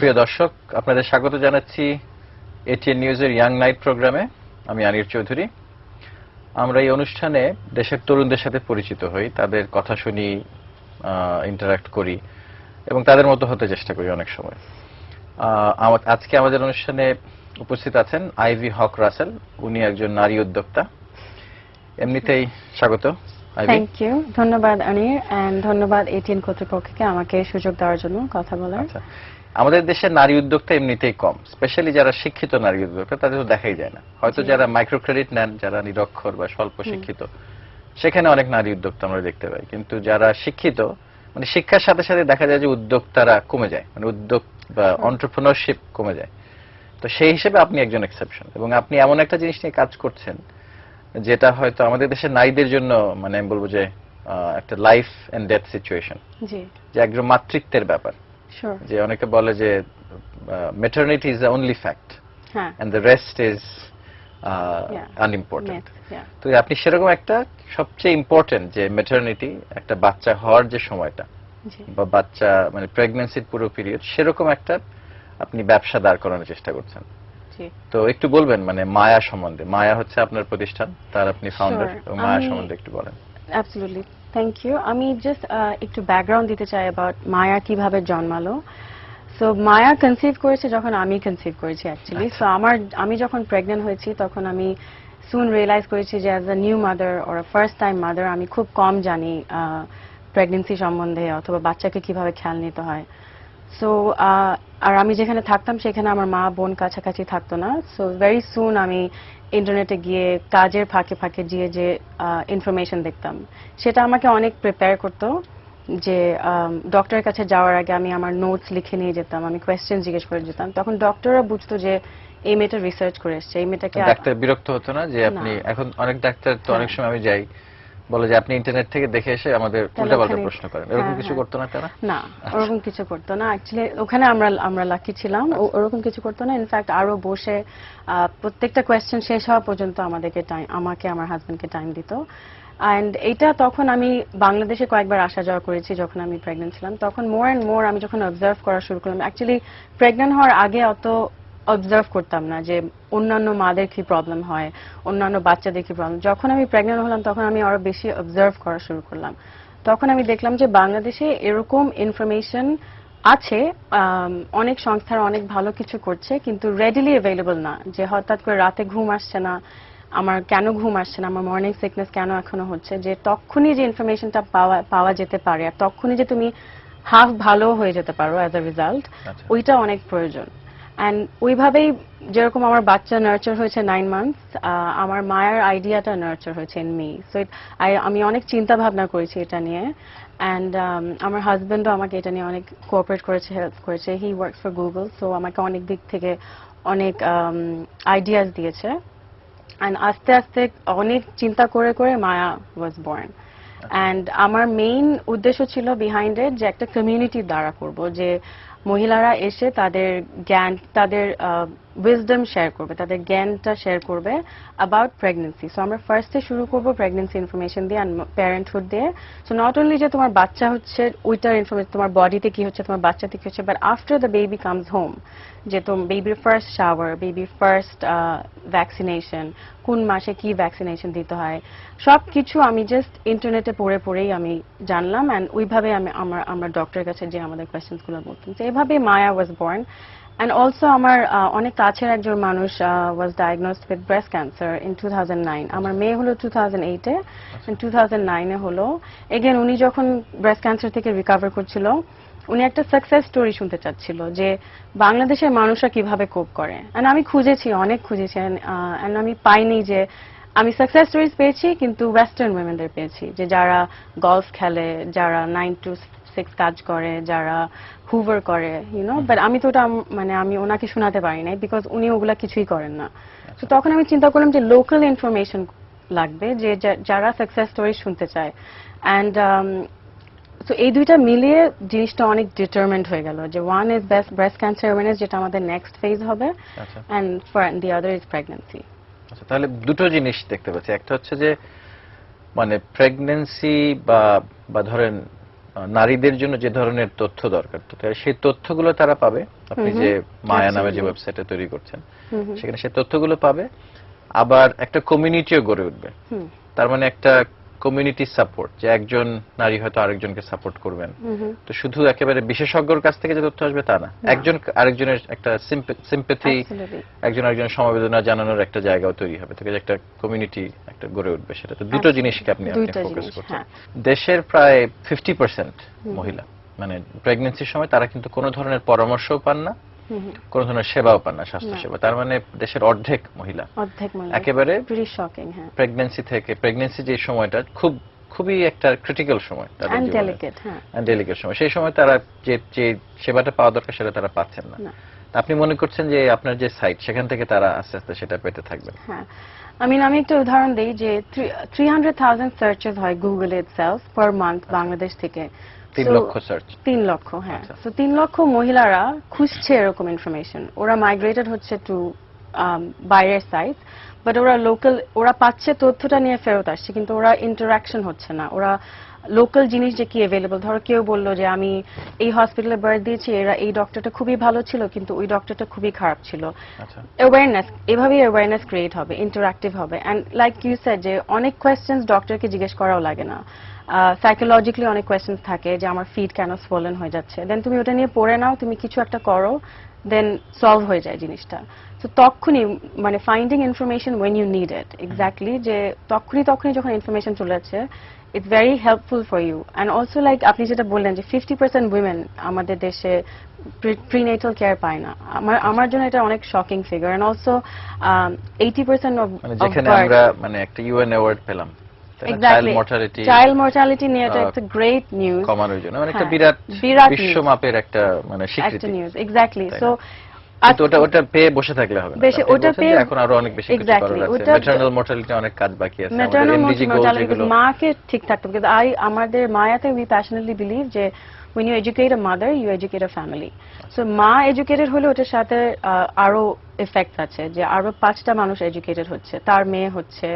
প্রিয় দর্শক, আপনাদের স্বাগত জানাচ্ছি এটিএন নিউজের ইয়াং নাইট প্রোগ্রামে। আমি আনির চৌধুরী। আমরা এই অনুষ্ঠানে দেশের তরুণদের সাথে পরিচিত হই, তাদের কথা শুনি, ইন্টারঅ্যাক্ট করি এবং তাদের মতো হতে চেষ্টা করি অনেক সময়। আজকে আমাদের অনুষ্ঠানে উপস্থিত আছেন আইভি হক রাসেল। উনি একজন নারী উদ্যোক্তা। এমনিতেই স্বাগত আইভি। থ্যাংক ইউ, ধন্যবাদ আনির, এন্ড ধন্যবাদ এটিএন কর্তৃপক্ষকে আমাকে সুযোগ দেওয়ার জন্য কথা বলার। আমাদের দেশের নারী উদ্যোক্তা এমনিতেই কম, স্পেশালি যারা শিক্ষিত নারী উদ্যোক্তা তাদের তো দেখাই যায় না। হয়তো যারা মাইক্রো ক্রেডিট নেন, যারা নিরক্ষর বা স্বল্প শিক্ষিত, সেখানে অনেক নারী উদ্যোক্তা আমরা দেখতে পাই। কিন্তু যারা শিক্ষিত, মানে শিক্ষার সাথে সাথে দেখা যায় যে উদ্যোক্তারা কমে যায়, মানে উদ্যোগ বা এন্টারপ্রেনারশিপ কমে যায়। তো সেই হিসেবে আপনি একজন এক্সেপশন, এবং আপনি এমন একটা জিনিস নিয়ে কাজ করছেন যেটা হয়তো আমাদের দেশের নারীদের জন্য, মানে আমি বলবো যে একটা লাইফ এন্ড ডেথ সিচুয়েশন, যে একজন মাতৃত্বের ব্যাপার। যে অনেকে বলে যে maternity is the only fact and the rest is unimportant. তো আপনি সেরকম একটা সবচেয়ে ইম্পর্টেন্ট যে ম্যাটারনিটি, একটা বাচ্চা হওয়ার যে সময়টা বা বাচ্চা মানে প্রেগন্যান্সির পুরো পিরিয়ড, সেরকম একটা আপনি ব্যবসা দাঁড় করানোর চেষ্টা করছেন। তো একটু বলবেন মানে মায়া সম্বন্ধে। মায়া হচ্ছে আপনার প্রতিষ্ঠান, তার আপনি ফাউন্ডার, এবং মায়া সম্বন্ধে একটু বলেন। Absolutely, thank you. আমি জাস্ট একটু ব্যাকগ্রাউন্ড দিতে চাই অ্যাবাউট মায়া কিভাবে জন্মালো। সো মায়া কনসিভ করেছে যখন আমি কনসিভ করেছি অ্যাকচুয়ালি। সো আমি যখন প্রেগন্যান্ট হয়েছি তখন আমি সুন রিয়েলাইজ করেছি যে as a new mother or first time mother আমি খুব কম জানি প্রেগনেন্সি সম্বন্ধে অথবা বাচ্চাকে কিভাবে খেয়াল নিতে হয়। সো আর আমি যেখানে থাকতাম সেখানে আমার মা বোন কাছাকাছি থাকতো না। সো ভেরি সুন আমি ইন্টারনেটে গিয়ে কাজের ফাঁকে ফাঁকে গিয়ে যে ইনফরমেশন দেখতাম, সেটা আমাকে অনেক প্রিপেয়ার করতো। যে ডক্টরের কাছে যাওয়ার আগে আমি আমার নোটস লিখে নিয়ে যেতাম, আমি কোয়েশ্চেন জিজ্ঞেস করে যেতাম। তখন ডক্টররা বুঝতো যে এই মেয়েটা রিসার্চ করে এসছে, এই মেয়েটাকে। ডাক্তার বিরক্ত হতো না যে আপনি এখন অনেক ডাক্তার তো অনেক সময় আমি যাই বলে যে আপনি ইন্টারনেট থেকে দেখে এসে আমাদের উল্টাপাল্টা প্রশ্ন করেন, এরকম কিছু করতো না তারা? না, ওরকম কিছু করতো না। অ্যাকচুয়ালি ওখানে আমরা লাকি ছিলাম, ওরকম কিছু করতো না। ইনফ্যাক্ট আরো বসে প্রত্যেকটা কোয়েশ্চেন শেষ হওয়া পর্যন্ত আমাকে আমার হাজবেন্ডকে টাইম দিত। অ্যান্ড এইটা তখন আমি বাংলাদেশে কয়েকবার আসা যাওয়া করেছি যখন আমি প্রেগনেন্ট ছিলাম। তখন মোর অ্যান্ড মোর আমি যখন অবজার্ভ করা শুরু করলাম, অ্যাকচুয়ালি প্রেগনেন্ট হওয়ার আগে অত অবজার্ভ করতাম না যে অন্যান্য মাদের কি প্রবলেম হয়, অন্যান্য বাচ্চাদের কি প্রবলেম। যখন আমি প্রেগনেন্ট হলাম তখন আমি আরো বেশি অবজার্ভ করা শুরু করলাম। তখন আমি দেখলাম যে বাংলাদেশে এরকম ইনফরমেশন আছে, অনেক সংস্থার অনেক ভালো কিছু করছে, কিন্তু রেডিলি অ্যাভেলেবল না। যে হঠাৎ করে রাতে ঘুম আসছে না, আমার কেন ঘুম আসছে না, আমার মর্নিং সিকনেস কেন এখনো হচ্ছে, যে তখনই যে ইনফরমেশনটা পাওয়া যেতে পারে আর তখনই যে তুমি হাফ ভালো হয়ে যেতে পারো অ্যাজ আ রেজাল্ট, ওইটা অনেক প্রয়োজন। অ্যান্ড ওইভাবেই যেরকম আমার বাচ্চা নার্চার হয়েছে 9 মান্থস, আমার মায়ের আইডিয়াটা নার্চার হয়েছে ইন মি। সো আমি অনেক চিন্তা ভাবনা করেছি এটা নিয়ে। অ্যান্ড আমার হাজব্যান্ডও আমাকে এটা নিয়ে অনেক কোঅপারেট করেছে, হেল্প করেছে। He works for Google, so আমাকে অনেক দিক থেকে অনেক আইডিয়াস দিয়েছে। অ্যান্ড আস্তে আস্তে অনেক চিন্তা করে করে মায়া ওয়াজ বর্ন। অ্যান্ড আমার মেইন উদ্দেশ্য ছিল বিহাইন্ড ইট যে একটা কমিউনিটি দ্বারা করব, যে মহিলারা এসে তাদের জ্ঞান, তাদের উইজডম শেয়ার করবে, তাদের জ্ঞানটা শেয়ার করবে অ্যাবাউট প্রেগনেন্সি। সো আমরা ফার্স্টে শুরু করবো প্রেগনেন্সি ইনফরমেশন দিয়ে অ্যান্ড প্যারেন্টহুড দিয়ে। সো নট অনলি যে তোমার বাচ্চা হচ্ছে ওইটার ইনফরমেশন, তোমার বডিতে কি হচ্ছে, তোমার বাচ্চাতে কি হচ্ছে, but after the baby comes home, যে তোমার বেবির ফার্স্ট শাওয়ার, বেবির ফার্স্ট ভ্যাকসিনেশন, কোন মাসে কি ভ্যাকসিনেশন দিতে হয়, সব কিছু আমি জাস্ট ইন্টারনেটে পড়েই আমি জানলাম। অ্যান্ড ওইভাবে আমরা ডক্টরের কাছে যে আমাদের কোয়েশ্চেন্সগুলো বলতাম। তো এইভাবে Maya was born. And also আমার অনেক কাছের একজন মানুষ was diagnosed with breast cancer in 2009। আমার মেয়ে হলো 2008-এ, 2009-এ হলো। এগেন উনি যখন ব্রেস্ট ক্যান্সার থেকে রিকভার করছিল, উনি একটা সাকসেস স্টোরি শুনতে চাচ্ছিল যে বাংলাদেশের মানুষরা কিভাবে কোপ করে। অ্যান্ড আমি খুঁজেছি, অনেক খুঁজেছি, অ্যান্ড আমি পাইনি। যে আমি সাকসেস স্টোরিজ পেয়েছি কিন্তু ওয়েস্টার্ন উইমেনদের পেয়েছি, যে যারা গলফ খেলে, যারা 9 to 6 কাজ করে, যারা হুভার করে, বাট আমি তো ওটা মানে আমি ওনাকে শোনাতে পারি নাই, বিকজ উনি ওগুলা কিছুই করেন না। তো তখন আমি চিন্তা করলাম যে লোকাল ইনফরমেশন লাগবে, যে যারা সাকসেস স্টোরি শুনতে চায়। অ্যান্ড তো এই দুইটা মিলিয়ে জিনিসটা অনেক ডিটারমেন্ট হয়ে গেল, যে one is breast cancer awareness, যেটা আমাদের নেক্সট ফেজ হবে, and the other is pregnancy. আচ্ছা, তাহলে দুটো জিনিস দেখতে পাচ্ছি। একটা হচ্ছে যে মানে প্রেগন্যান্সি বা ধরেন নারীদের জন্য যে ধরনের তথ্য দরকার, তো সেই তথ্যগুলো তারা পাবে। আপনি যে মায়া নামে যে ওয়েবসাইটটা তৈরি করছেন, সেখানে সেই তথ্যগুলো পাবে। আবার একটা কমিউনিটিও গড়ে উঠবে। তার মানে একটা কমিউনিটি সাপোর্ট, যে একজন নারী হয়তো আরেকজনকে সাপোর্ট করবেন। তো শুধু একেবারে বিশেষজ্ঞর কাছ থেকে যে তথ্য আসবে তা না, একজন আরেকজনের একটা সিম্পেথি, একজন আরেকজনের সমবেদনা জানানোর একটা জায়গাও তৈরি হবে। থেকে একটা কমিউনিটি একটা গড়ে উঠবে। সেটা তো দুটো জিনিসকে আপনি ফোকাস করছেন। দেশের প্রায় 50% মহিলা মানে প্রেগন্যান্সির সময় তারা কিন্তু কোনো ধরনের পরামর্শও পান না, কোন ধরনের সেবাও পান না, স্বাস্থ্য সেবা। তার মানে দেশের অর্ধেক মহিলা একেবারে প্রেগন্যান্সি থেকে, প্রেগন্যান্সি যে সময়টা খুবই একটা ক্রিটিক্যাল সময়, তাদের ডেলিকেট সময়, সেই সময় তারা যে সেবাটা পাওয়া দরকার সেটা তারা পাচ্ছেন না। আপনি মনে করছেন যে আপনার যে সাইট, সেখান থেকে তারা আস্তে আস্তে সেটা পেতে থাকবেন? হ্যাঁ, আমি একটা উদাহরণ দিই যে 300,000 সার্চেস হয় Google itself per month Bangladesh থেকে। 3 লক্ষ সার্চ। 3 লক্ষ, হ্যাঁ। তো 3 লক্ষ মহিলারা খুঁজছে এরকম ইনফরমেশন। ওরা মাইগ্রেটেড হচ্ছে টু বাইরের সাইট, বাট ওরা পাচ্ছে তথ্যটা নিয়ে ফেরত আসছে, কিন্তু ওরা ইন্টারাকশন হচ্ছে না। ওরা লোকাল জিনিস যে কি অ্যাভেলেবল, ধরো কেউ বললো যে আমি এই হসপিটালে বার্থ দিয়েছি, এই ডক্টরটা খুবই ভালো ছিল, কিন্তু ওই ডক্টরটা খুবই খারাপ ছিল। অ্যাওয়ারনেস, এভাবেই অ্যাওয়ারনেস ক্রিয়েট হবে, ইন্টারাক্টিভ হবে। অ্যান্ড লাইক ইউ সেড যে অনেক কোয়েশ্চেন্স ডক্টরকে জিজ্ঞেস করাও লাগে না। সাইকোলজিক্যালি অনেক কোয়েশ্চেন্স থাকে যে আমার ফিট কেন সোলেন হয়ে যাচ্ছে, দেন তুমি ওটা নিয়ে পড়ে নাও, তুমি কিছু একটা করো, দেন সলভ হয়ে যায় জিনিসটা। তো তখনই মানে finding information when you need it, exactly, যে তখনই যখন ইনফরমেশন চলে যাচ্ছে, it's very helpful for you. And also like আপনি যেটা বললেন যে 50% উইমেন আমাদের দেশে প্রিনেটাল কেয়ার পায় না। আমার জন্য এটা অনেক shocking figure. And also 80% of যেখানে আমরা মানে একটা ইউএন অ্যাওয়ার্ড পেলাম চাইল্ড মর্টালিটি নিয়ে, এটা একটা গ্রেট নিউজ কমানোর জন্য, মানে একটা বিরাট বিশ্বমাপের একটা মানে স্বীকৃতি নিউজ। এক্স্যাক্টলি। সো ওটা পেয়ে বসে থাকলে হবে না, ওটা পেয়ে এখন আরো অনেক বেশি কিছু করার আছে। ম্যাটারনাল মর্টালিটি অনেক কাজ বাকি আছে, আমাদের এমডিজি গোল যেগুলো, মাকে ঠিক থাকতে হবে। আমাদের মায়াতে উই প্যাশনেটলি বিলিভ যে when you educate a mother, you educate a family. So মা এডুকেটেড হলে ওটার সাথে আরো এফেক্ট আছে, যে আরো 5টা মানুষ এডুকেটেড হচ্ছে, তার মেয়ে হচ্ছে,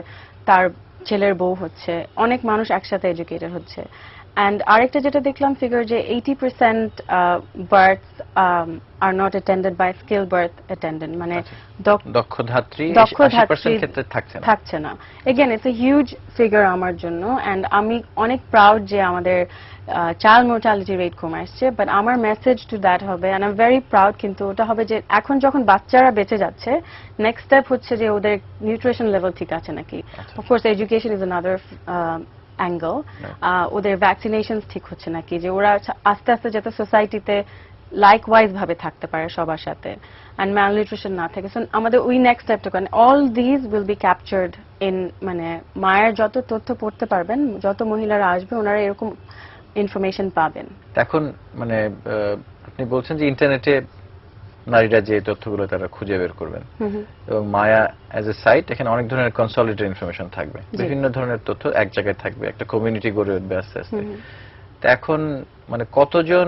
তার ছেলের বউ হচ্ছে, অনেক মানুষ একসাথে এডুকেটেড হচ্ছে। অ্যান্ড আরেকটা যেটা দেখলাম ফিগার, যে 80% birth are not attended by skill birth attendant, মানে দক্ষ ধাত্রী 80% ক্ষেত্রে থাকছে না। Again it's a huge figure আমার জন্য। অ্যান্ড আমি অনেক প্রাউড যে আমাদের চাইল্ড মোর্টালিটি রেট কমে আসছে, বাট আমার মেসেজ টু দ্যাট হবে, and I am very proud, কিন্তু ওটা হবে যে এখন যখন বাচ্চারা বেঁচে যাচ্ছে, নেক্সট স্টেপ হচ্ছে যে ওদের নিউট্রিশন লেভেল ঠিক আছে নাকি। Of course education is another angle. ওদের ভ্যাকসিনেশন ঠিক হচ্ছে নাকি, যে ওরা আস্তে আস্তে যাতে সোসাইটিতে লাইকওয়াইজ ভাবে থাকতে পারে সবার সাথে, অ্যান্ড ম্যালনিউট্রিশন না থাকে। সো আমাদের ওই নেক্সট স্টেপটা করেন, all this will be captured in, মানে মায়ের যত তথ্য পড়তে পারবেন, যত মহিলারা আসবে, ওনারা এরকম ইনফরমেশন পাবেন। এখন মানে আপনি বলছেন যে ইন্টারনেটে নারীরা যে তথ্যগুলো তারা খুঁজে বের করবেন, এবং মায়া অ্যাজ এ সাইট, এখানে অনেক ধরনের কনসলিডেটেড ইনফরমেশন থাকবে, বিভিন্ন ধরনের তথ্য এক জায়গায় থাকবে, একটা কমিউনিটি গড়ে উঠবে আস্তে আস্তে। তো এখন মানে কতজন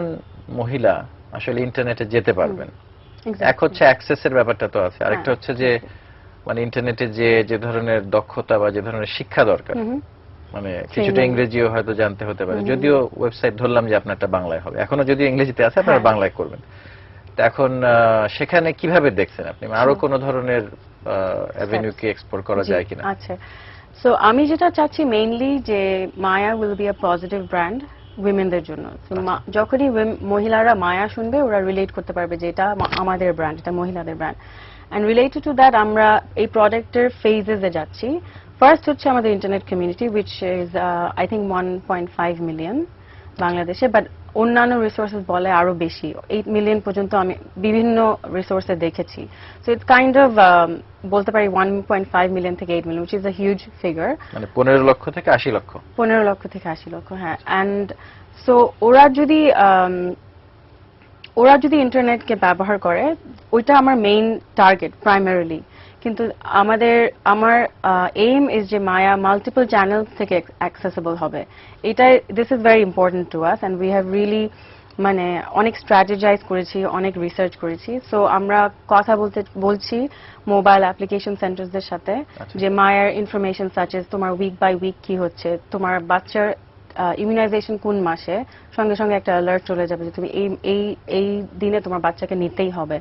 মহিলা আসলে ইন্টারনেটে যেতে পারবেন? এক হচ্ছে অ্যাক্সেসের ব্যাপারটা তো আছে, আরেকটা হচ্ছে যে মানে ইন্টারনেটে যে ধরনের দক্ষতা বা যে ধরনের শিক্ষা দরকার, মানে কিছুটা ইংরেজিও হয়তো জানতে হতে পারে, যদিও ওয়েবসাইট ধরলাম যে আপনারটা বাংলায় হবে, এখনো যদিও ইংরেজিতে আছে, আপনারা বাংলায় করবেন। তো এখন সেখানে কিভাবে দেখছেন আপনি, আরো কোন ধরনের অ্যাভিনিউ কি এক্সপ্লোর করা যায় কিনা? আচ্ছা, সো আমি যেটা চাচ্ছি মেইনলি যে Maya will be a positive brand উইমেনদের জন্য। যখনই মহিলারা মায়া শুনবে, ওরা রিলেট করতে পারবে যে এটা আমাদের ব্র্যান্ড, এটা মহিলাদের brand. And related to that আমরা এই প্রোডাক্টের ফেজেসে যাচ্ছি। ফার্স্ট হচ্ছে আমাদের internet community, which is I think 1.5 million বাংলাদেশে, বাট অন্যান্য রিসোর্সেস বলে আরো বেশি, 8 মিলিয়ন পর্যন্ত আমি বিভিন্ন রিসোর্সে দেখেছি। সো ইটস কাইন্ড অফ বলতে পারি 1.5 মিলিয়ন থেকে 8 million, which is a huge figure. মানে 15 লক্ষ থেকে 80 লক্ষ। 15 লক্ষ থেকে 80 লক্ষ, হ্যাঁ। অ্যান্ড সো ওরা যদি ইন্টারনেটকে ব্যবহার করে, ওইটা আমার মেইন টার্গেট প্রাইমারিলি। কিন্তু আমার এইম ইজ যে মায়া মাল্টিপল চ্যানেল থেকে অ্যাক্সেসিবল হবে। এটাই, this is very important to us, and we have really মানে অনেক স্ট্র্যাটেজাইজ করেছি, অনেক রিসার্চ করেছি। সো আমরা কথা বলছি মোবাইল অ্যাপ্লিকেশন সেন্টারসদের সাথে, যে মায়ার ইনফরমেশন সাচেস তোমার উইক বাই উইক কি হচ্ছে, তোমার বাচ্চার ইমিউনাইজেশন কোন মাসে, সঙ্গে সঙ্গে একটা অ্যালার্ট চলে যাবে যে তুমি এই এই এই দিনে তোমার বাচ্চাকে নিতেই হবে,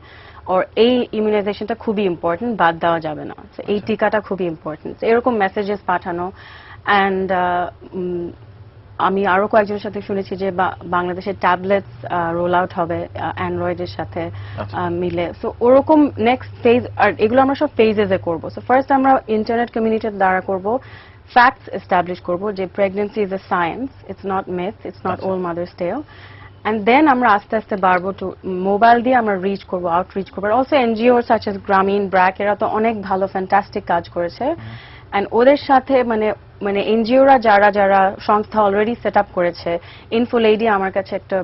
আর এই ইমিউনাইজেশনটা খুবই ইম্পর্টেন্ট, বাদ দেওয়া যাবে না, So, এই টিকাটা খুবই ইম্পর্টেন্ট, এরকম মেসেজেস পাঠানো। অ্যান্ড আমি আরো কয়েকজনের সাথে শুনেছি যে বাংলাদেশের ট্যাবলেটস রোল আউট হবে অ্যান্ড্রয়েডের সাথে মিলে। সো ওরকম নেক্সট ফেজ, আর এগুলো আমরা সব ফেজেসে করব। সো ফার্স্ট আমরা ইন্টারনেট কমিউনিটির দ্বারা করব, ফ্যাক্টস এস্টাবলিশ করব যে pregnancy is a science, it's not myth, it's not old mothers tale. And then আমরা আস্তে আস্তে বাড়বো টু মোবাইল দিয়ে আমরা রিচ করবো, আউটরিচ করবো। অলসো এনজিও সাচ এস গ্রামীণ, ব্র্যাক, এরা তো অনেক ভালো ফ্যান্টাস্টিক কাজ করেছে। অ্যান্ড ওদের সাথে মানে এনজিওরা যারা যারা সংস্থা অলরেডি সেট আপ করেছে, ইনফোলেডি আমার কাছে একটা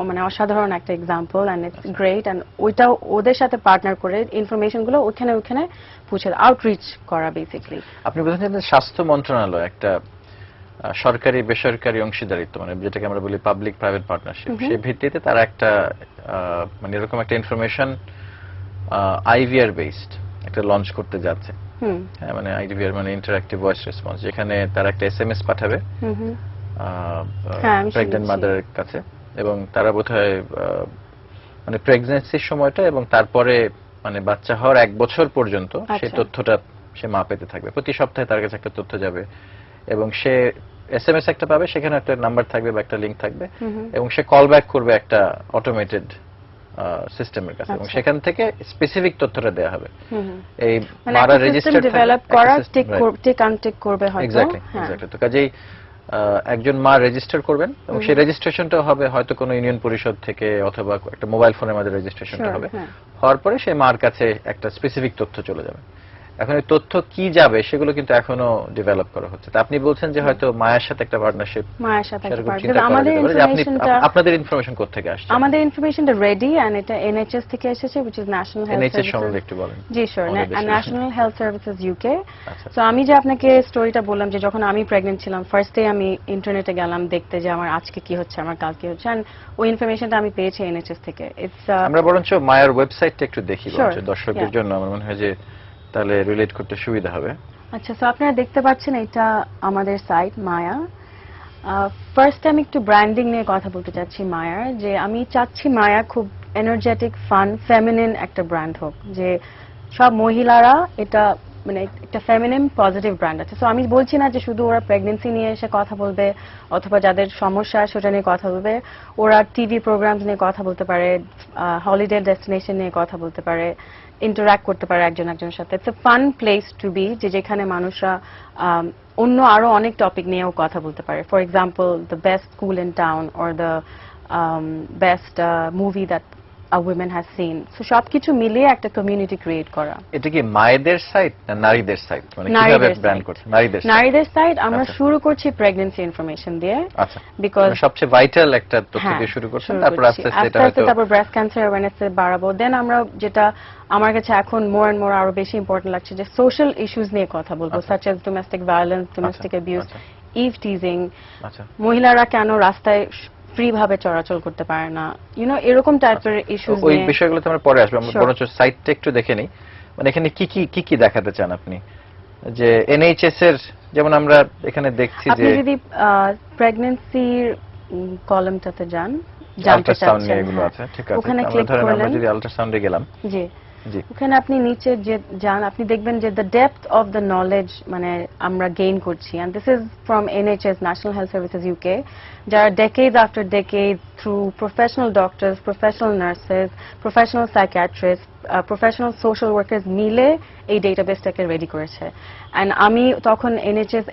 মানে অসাধারণ একটা example, and it's great. And ওইটাও ওদের সাথে পার্টনার করে ইনফরমেশন গুলো ওখানে পৌঁছে আউটরিচ করা বেসিক্যালি। আপনি বলছেন যে স্বাস্থ্য মন্ত্রণালয় একটা সরকারি বেসরকারি অংশীদারিত্ব, মানে যেটাকে আমরা বলি পাবলিক প্রাইভেট পার্টনারশিপ, সেই ভিত্তিতে তারা একটা মানে এরকম একটা ইনফরমেশন আইভিআর বেসড একটা লঞ্চ করতে যাচ্ছে। হ্যাঁ, মানে আইভিআর মানে ইন্টারঅ্যাক্টিভ ভয়েস রেসপন্স, যেখানে তারা একটা এসএমএস পাঠাবে প্রেগন্যান্ট মাদারের কাছে, এবং তারা বোধহয় মানে প্রেগন্যান্সির সময়টা এবং তারপরে মানে বাচ্চা হওয়ার 1 বছর পর্যন্ত সেই তথ্যটা সে মা পেতে থাকবে। প্রতি সপ্তাহে তার কাছে একটা তথ্য যাবে এবং সে এসএমএস একটা পাবে, সেখানে একটা নাম্বার থাকবে বা একটা লিংক থাকবে, এবং সে কল ব্যাক করবে একটা অটোমেটেড সিস্টেমের কাছে, এবং সেখান থেকে স্পেসিফিক তথ্যটা দেয়া হবে। এই মারা রেজিস্টার ডেভেলপ করা টিক আনটিক করবে হয়তো। এক্স্যাক্টলি। তো কাজেই একজন মা রেজিস্টার করবেন, এবং সেই রেজিস্ট্রেশনটা হবে হয়তো কোনো ইউনিয়ন পরিষদ থেকে, অথবা একটা মোবাইল ফোনের মধ্যে রেজিস্ট্রেশনটা হবে। হওয়ার পরে সেই মার কাছে একটা স্পেসিফিক তথ্য চলে যাবে। এখন এই তথ্য কি যাবে সেগুলো কিন্তু এখনো ডেভেলপ করা হচ্ছে। তা আপনি বলছেন যে হয়তো মায়ের সাথে একটা পার্টনারশিপ, মায়ের সাথে একটা পার্টনারশিপ, আপনাদের ইনফরমেশন কোথা থেকে আসছে? আমাদের ইনফরমেশনটা রেডি, এন্ড এটা এনএইচএস থেকে এসেছে, which is national health services. NHS সম্বন্ধে একটু বলেন। জি sure, national health services UK. So আমি যে আপনাকে স্টোরিটা বললাম যে যখন আমি প্রেগন্যান্ট ছিলাম, ফার্স্ট ডে আমি ইন্টারনেটে গেলাম দেখতে যে আমার আজকে কি হচ্ছে, আমার কাল কি হচ্ছে, এন্ড ওই ইনফরমেশনটা আমি পেয়েছি এনএইচএস থেকে। আমরা বরঞ্চ মায়ের ওয়েবসাইটটা একটু দেখি বরঞ্চ দর্শকদের জন্য, আমার মনে হয় যে তাহলে রিলেট করতে সুবিধা হবে। আচ্ছা, সো আপনারা দেখতে পাচ্ছেন এটা আমাদের সাইট মায়া। ফার্স্ট আমি একটু ব্র্যান্ডিং নিয়ে কথা বলতে চাচ্ছি মায়ার, যে আমি চাচ্ছি মায়া খুব এনার্জেটিক, ফান, ফেমিনিন একটা ব্র্যান্ড হোক, যে সব মহিলারা এটা মানে একটা ফেমিনিন পজিটিভ ব্র্যান্ড আছে। সো আমি বলছি না যে শুধু ওরা প্রেগনেন্সি নিয়ে এসে কথা বলবে, অথবা যাদের সমস্যা সেটা নিয়ে কথা বলবে, ওরা টিভি প্রোগ্রামস নিয়ে কথা বলতে পারে, হলিডে ডেস্টিনেশন নিয়ে কথা বলতে পারে, ইন্টারঅ্যাক্ট করতে পারে একজন একজনের সাথে। It's a fun place to be, যেখানে মানুষরা অন্য আরো অনেক টপিক নিয়েও কথা বলতে পারে। For example, the best school in town, or the best movie that a woman has seen. So সবকিছু মিলিয়ে একটা কমিউনিটি ক্রিয়েট করা। এটা কি মায়েদের সাইট না নারীদের সাইট, মানে কিভাবে ব্র্যান্ড করছে? নারীদের সাইট। আমরা শুরু করছি প্রেগন্যান্সি ইনফরমেশন দিয়ে, আচ্ছা, বিকজ সবচেয়ে ভাইটাল একটা তথ্য দিয়ে শুরু করছেন, তারপর আস্তে আস্তে এটা হয়তো তারপর ব্রেস্ট ক্যান্সার অ্যাওয়ারনেস বাড়াবো। দেন আমরা যেটা আমার কাছে এখন মোর এন্ড মোর আরো বেশি ইম্পর্টেন্ট লাগছে, যে সোশ্যাল ইস্যুস নিয়ে কথা বলবো, such as domestic violence, domestic abuse, eve teasing, মহিলারা কেন রাস্তায় ফ্রি ভাবে চলাচল করতে পারে না, এরকম টাইপের ইস্যুস নিয়ে। ওই বিষয়গুলোতে আমরা পরে আসবো। আমরা বরঞ্চ সাইটটা একটু দেখে নিই, মানে এখানে কি কি দেখাতে চান আপনি? যে এনএইচএস এর, যেমন আমরা এখানে দেখছি যে আপনি যদি প্রেগন্যান্সির কলামটাতে যান, আল্ট্রাসাউন্ড নিয়ে এগুলো আছে, ঠিক আছে, ওখানে ক্লিক করলেন, আমরা যদি আল্ট্রাসাউন্ডে গেলাম, জি, ওখানে আপনি নিচে যে যান, আপনি দেখবেন যে the depth of the knowledge মানে আমরা গেইন করছি, and this is from NHS, national health services UK, যারা decades after decades through professional doctors, professional nurses, professional psychiatrist, professional social workers মিলে এই ডেটাবেসটাকে রেডি করেছে। এন্ড আমি তখন এনএইচএস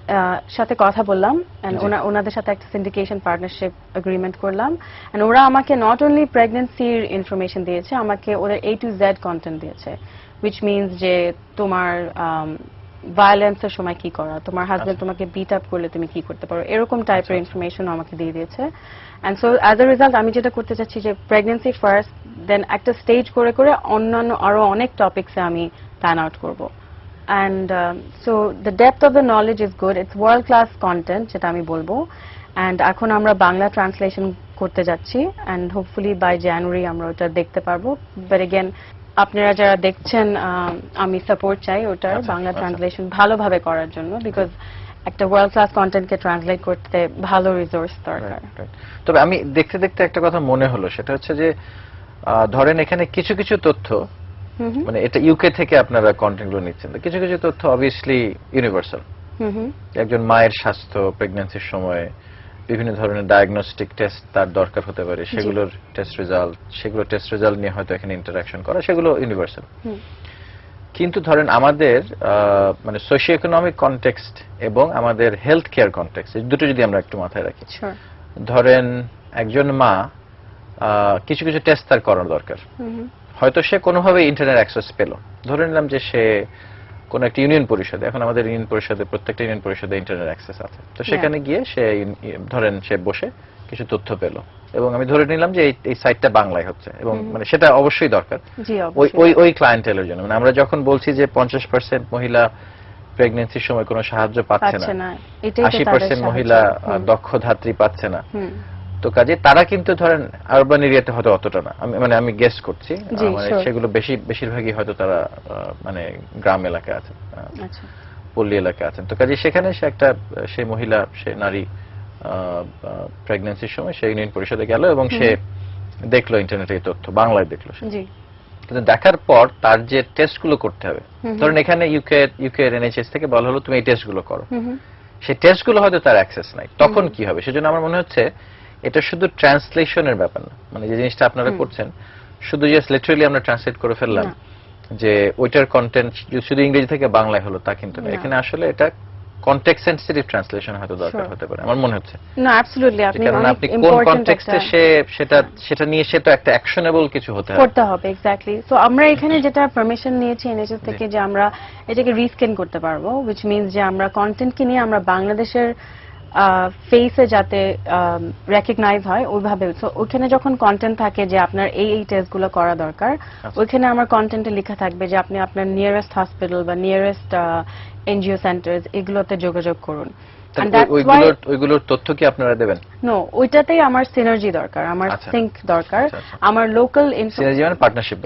সাথে কথা বললাম, এন্ড ওনাদের সাথে একটা সিন্ডিকেশন পার্টনারশিপ এগ্রিমেন্ট করলাম, এন্ড ওরা আমাকে নট অনলি প্রেগন্যান্সির ইনফরমেশন দিয়েছে, আমাকে ওদের A to Z কন্টেন্ট দিয়েছে, which means যে তোমার ভায়োলেন্সের সময় কি করা, তোমার হাজবেন্ড তোমাকে বিট আপ করলে তুমি কি করতে পারো, এরকম টাইপের ইনফরমেশন আমাকে দিয়ে দিয়েছে। And so as a result আমি যেটা করতে চাচ্ছি যে প্রেগন্যান্সি ফার্স্ট, দেন একটা স্টেজ করে করে অন্যান্য আরো অনেক টপিকসে আমি প্ল্যান আউট করব। And so the depth of the knowledge is good, it's world class content, যেটা আমি বলবো। অ্যান্ড এখন আমরা বাংলা ট্রান্সলেশন করতে যাচ্ছি, অ্যান্ড হোপফুলি বাই জানুয়ারি আমরা ওটা দেখতে পারবো। বাট এগেন আপনারা যারা দেখছেন, আমি সাপোর্ট চাই ওটার বাংলা ট্রান্সলেশন ভালোভাবে করার জন্য, বিকজ একটা ওয়ার্ল্ড ক্লাস কন্টেন্টকে ট্রান্সলেট করতে ভালো রিসোর্স দরকার। Right. তবে আমি দেখতে দেখতে একটা কথা মনে হলো, সেটা হচ্ছে যে ধরেন এখানে কিছু কিছু তথ্য, হুম হুম মানে এটা ইউকে থেকে আপনারা কন্টেন্ট গুলো নিচ্ছেন, তো কিছু কিছু তথ্য অবভিয়াসলি ইউনিভার্সাল। হুম হুম একজন মায়ের স্বাস্থ্য, প্রেগন্যান্সির সময় বিভিন্ন ধরনের ডায়াগনস্টিক টেস্ট তার দরকার হতে পারে, সেগুলোর টেস্ট রেজাল্ট নিয়ে হয়তো এখানে ইন্টারাকশন করা, সেগুলো ইউনিভার্সাল। হুম কিন্তু ধরেন আমাদের মানে সোশিও ইকোনমিক কনটেক্সট এবং আমাদের হেলথ কেয়ার কনটেক্সট, এই দুটো যদি আমরা একটু মাথায় রাখি, Sure. ধরেন একজন মা কিছু কিছু টেস্ট তার করার দরকার, হুম হুম হয়তো সে কোনোভাবে ইন্টারনেট অ্যাক্সেস পেল, ধরে নিলাম যে সে কোন একটা ইউনিয়ন পরিষদে, এখন আমাদের ইউনিয়ন পরিষদে প্রত্যেকটা ইউনিয়ন পরিষদে ইন্টারনেট অ্যাক্সেস আছে, তো সেখানে গিয়ে সে ধরেন সে বসে কিছু তথ্য পেল, এবং আমি ধরে নিলাম যে এই সাইটটা বাংলায় হচ্ছে, এবং মানে সেটা অবশ্যই দরকার জি ওই অবশ্যই। ওই ওই ক্লায়েন্টেলের জন্য। মানে আমরা যখন বলছি যে 50% মহিলা প্রেগন্যান্সির সময় কোনো সাহায্য পাচ্ছে পাচ্ছে না, না, এটাই তো তাদের 80% সাহায্য। মহিলা হুম, দক্ষ ধাত্রী পাচ্ছে না, হুম, তো কাজে তারা কিন্তু ধরেন আরবান এরিয়াতে হয়তো অতটা না, আমি গেস করছি, জি, মানে sure. সেগুলো বেশিরভাগই হয়তো তারা মানে গ্রাম এলাকায় আছে, আচ্ছা পল্লী এলাকায় আছেন, তো কাজে সেখানে সে একটা সেই মহিলা, সে নারী প্রেগন্যান্সির সময় সেই ইউনিয়ন পরিষদে গেল এবং সে দেখলো ইন্টারনেটে এই তথ্য, বাংলায় দেখলো সে। জি কিন্তু দেখার পর তার যে টেস্টগুলো করতে হবে, হুম, ধরেন এখানে ইউকে এনএইচএস থেকে বলা হলো তুমি এই টেস্টগুলো করো, হুম হুম সেই টেস্টগুলো হয়তো তার অ্যাক্সেস নাই, তখন কি হবে? সেজন্য আমার মনে হচ্ছে এটা শুধু ট্রান্সলেশনের ব্যাপার না, মানে যে জিনিসটা আপনারা করছেন শুধু জাস্ট লিটারালি আমরা ট্রান্সলেট করে ফেললাম, না। যে ওইটার কন্টেন্ট শুধু ইংরেজি থেকে বাংলায় হলো তা কিন্তু না, না। এখানে আসলে এটা কনটেক্সট সেনসিটিভ ট্রান্সলেশন হয়তো দরকার Sure. হতে পারে আমার মনে হচ্ছে। না অ্যাবসলিউটলি, আপনি কারণ অনেক আপনি কোন ইম্পর্টেন্ট কনটেক্সটে সেটা নিয়ে সে তো একটা অ্যাকশনেবল কিছু হতে হবে। করতে হবে। এক্স্যাক্টলি। সো আমরা এখানে যেটা পারমিশন নিয়েছি এনএচএস থেকে যে আমরা এটাকে রিস্ক্যান করতে পারবো, উইচ মিনস যে আমরা কন্টেন্টকে নিয়ে আমরা বাংলাদেশের ফেসে যাতে রেকগনাইজ হয় ওইভাবে। সো ওইখানে যখন কন্টেন্ট থাকে যে আপনার এই টেস্টগুলো করা দরকার, ওইখানে আমার কন্টেন্টে লেখা থাকবে যে আপনি আপনার নিয়ারেস্ট হসপিটাল বা নিয়ারেস্ট এনজিও সেন্টার্স এগুলোতে যোগাযোগ করুন। And that's why ওইগুলোর তথ্য কি আপনারা দেবেন? নো, ওইটাতেই আমার সিনার্জি দরকার, আমার আচ্ছা। সিঙ্ক দরকার, আচ্ছা, আচ্ছা। আমার লোকাল সিনার্জি মানে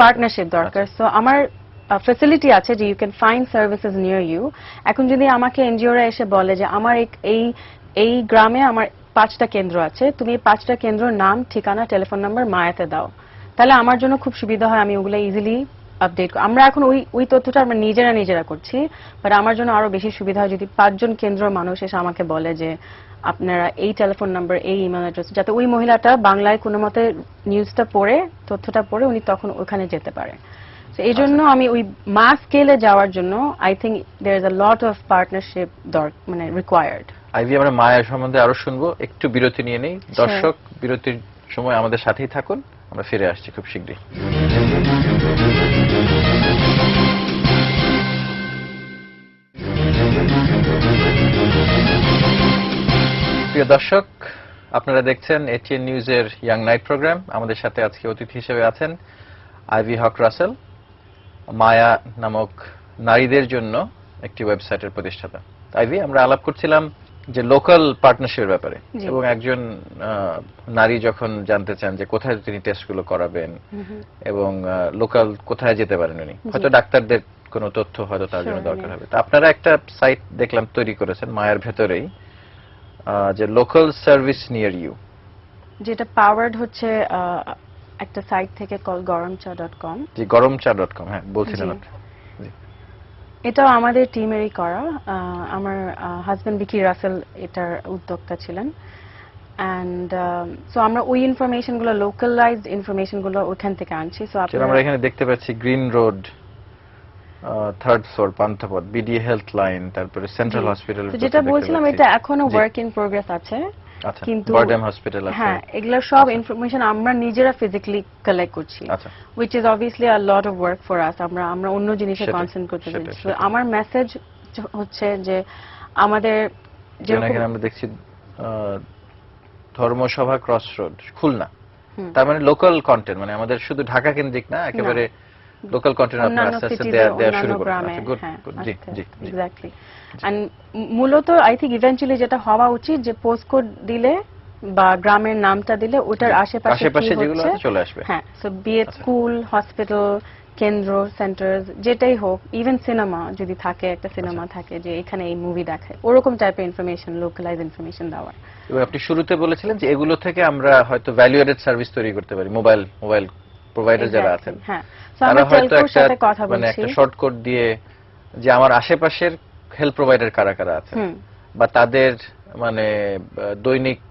পার্টনারশিপ দরকার। সো আমার ফ্যাসিলিটি আছে যে you can find services near you. এখন যদি আমাকে এনজিওরা এসে বলে যে আমার এই এই গ্রামে আমার 5টা কেন্দ্র আছে, তুমি এই 5টা কেন্দ্রের নাম, ঠিকানা, টেলিফোন নাম্বার মায়াতে দাও, তাহলে আমার জন্য খুব সুবিধা হয়, আমি ওগুলো ইজিলি আপডেট। আমরা এখন ওই তথ্যটা আমরা নিজেরা করছি, বাট আমার জন্য আরো বেশি সুবিধা হয় যদি 5জন কেন্দ্রের মানুষ এসে আমাকে বলে যে আপনারা এই টেলিফোন নাম্বার, এই ইমেল অ্যাড্রেস, যাতে ওই মহিলাটা বাংলায় কোনো মতে নিউজটা পড়ে, তথ্যটা পড়ে উনি তখন ওখানে যেতে পারে। তো এই জন্য আমি ওই মাস স্কেলে যাওয়ার জন্য I think there is a lot of partnership মানে রিকোয়ার্ড। আইভি, আমরা মায়ের সম্বন্ধে আরো শুনবো, একটু বিরতি নিয়ে নেই। দর্শক, বিরতির সময় আমাদের সাথেই থাকুন, আমরা ফিরে আসছি খুব শীঘ্রই। প্রিয় দর্শক, আপনারা দেখছেন এটিএন নিউজের ইয়াং নাইট প্রোগ্রাম। আমাদের সাথে আজকে অতিথি হিসেবে আছেন আইভি হক রাসেল, মায়া নামক নারীদের জন্য একটি ওয়েবসাইটের প্রতিষ্ঠাতা। আইভি, আমরা আলাপ করছিলাম যে লোকাল পার্টনারশিপের ব্যাপারে, এবং একজন নারী যখন জানতে চান যে কোথায় তিনি টেস্টগুলো করাবেন এবং লোকাল কোথায় যেতে পারেন উনি, হয়তো ডাক্তারদের কোনো তথ্য হয়তো তার জন্য দরকার হবে, তো আপনারা একটা সাইট দেখলাম তৈরি করেছেন মায়ের ভেতরেই, যে লোকাল সার্ভিস নিয়ার ইউ, যেটা পাওয়ার্ড হচ্ছে একটা সাইট থেকে কল গরমচা.com। জি, গরমচা.com, হ্যাঁ বলছিলেন আপনি। এটাও আমাদের টিমেরই করা। আমার হাজবেন্ড বিকি রাসেল এটার উদ্যোক্তা ছিলেন। অ্যান্ড সো আমরা ওই ইনফরমেশনগুলো, লোকালাইজড ইনফরমেশনগুলো ওখান থেকে আনছি। সো আমরা এখানে দেখতে পাচ্ছি green road, 3rd floor, Panthapath, BD health line, তারপরে সেন্ট্রাল হসপিটাল, যেটা বলছিলাম এটা এখনো ওয়ার্ক ইন প্রোগ্রেস আছে, কিন্তু বারডেম হসপিটাল আছে। হ্যাঁ, এগুলোর সব ইনফরমেশন আমরা নিজেরা ফিজিক্যালি কালেক্ট করছি, আচ্ছা, which is obviously a lot of work for us. আমরা অন্য জিনিসে কনসেন্ট্রেট করতে চাই। So আমার মেসেজ হচ্ছে যে আমাদের যেখানে আমরা দেখছি ধর্মসভা ক্রসরোড, খুলনা, তার মানে লোকাল কন্টেন্ট, মানে আমাদের শুধু ঢাকা কেন্দ্রিক না, একেবারে লোকাল কন্টেন্ট আপনারা আস্তে আস্তে দেয়া শুরু করবেন। আচ্ছা, গুড, জি জি, এক্স্যাক্টলি। এন্ড মূলত আই থিংক ইভেন্চুয়ালি যেটা হওয়া উচিত যে পোস্ট কোড দিলে বা গ্রামের নামটা দিলে ওটার আশেপাশে যেগুলো আছে চলে আসবে। হ্যাঁ, সো বি ইট স্কুল, হসপিটাল, কেন্দ্র সেন্টার যেটাই হোক, ইভেন সিনেমা যদি থাকে, একটা সিনেমা থাকে যে এখানে এই মুভি দেখায়, ওরকম টাইপের ইনফরমেশন, লোকালাইজ ইনফরমেশন দেওয়ার। এবং আপনি শুরুতে বলেছিলেন যে এগুলো থেকে আমরা হয়তো ভ্যালু এডেড সার্ভিস তৈরি করতে পারি, মোবাইল প্রোভাইডার যারা আছেন হ্যাঁ, সো তারা আমরা হয়তো টেলকোর সাথে কথা মানে বলছি। একটা শর্টকাট দিয়ে যে আমার আশেপাশের হেল্প প্রোভাইডার কারা কারা আছে হুম, বা তাদের মানে দৈনিক